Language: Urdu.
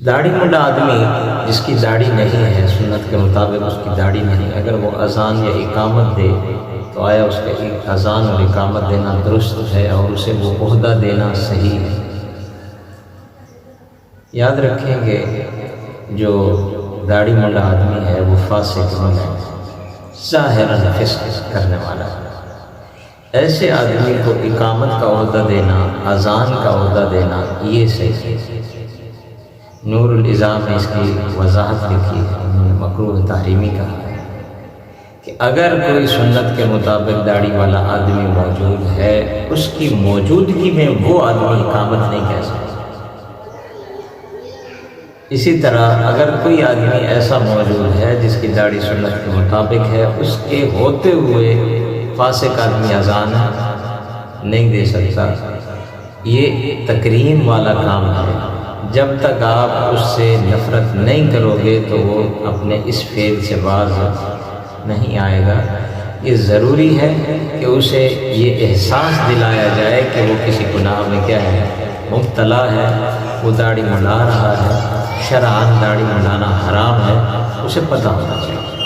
داڑھی منڈا آدمی جس کی داڑھی نہیں ہے، سنت کے مطابق اس کی داڑھی نہیں، اگر وہ اذان یا اقامت دے تو آیا اس کا اذان اور اقامت دینا درست ہے اور اسے وہ عہدہ دینا صحیح ہے؟ یاد رکھیں گے جو داڑھی منڈا آدمی ہے وہ فاسق ہے، ظاہراً فسق کرنے والا ہے۔ ایسے آدمی کو اقامت کا عہدہ دینا، اذان کا عہدہ دینا یہ صحیح ہے۔ نور الازام میں اس کی وضاحت لکھی ہے، انہوں نے مکروہ تحریمی کہا ہے کہ اگر کوئی سنت کے مطابق داڑھی والا آدمی موجود ہے، اس کی موجودگی میں وہ آدمی اقامت نہیں کہہ سکتا۔ اسی طرح اگر کوئی آدمی ایسا موجود ہے جس کی داڑھی سنت کے مطابق ہے، اس کے ہوتے ہوئے فاسق آدمی اذان نہیں دے سکتا، یہ تکریم والا کام ہے۔ جب تک آپ اس سے نفرت نہیں کرو گے تو وہ اپنے اس فعل سے باز نہیں آئے گا۔ یہ ضروری ہے کہ اسے یہ احساس دلایا جائے کہ وہ کسی گناہ میں کیا ہے، مبتلا ہے، وہ داڑھی منڈا رہا ہے، شرعاً داڑھی منڈانا حرام ہے، اسے پتہ ہونا چاہیے۔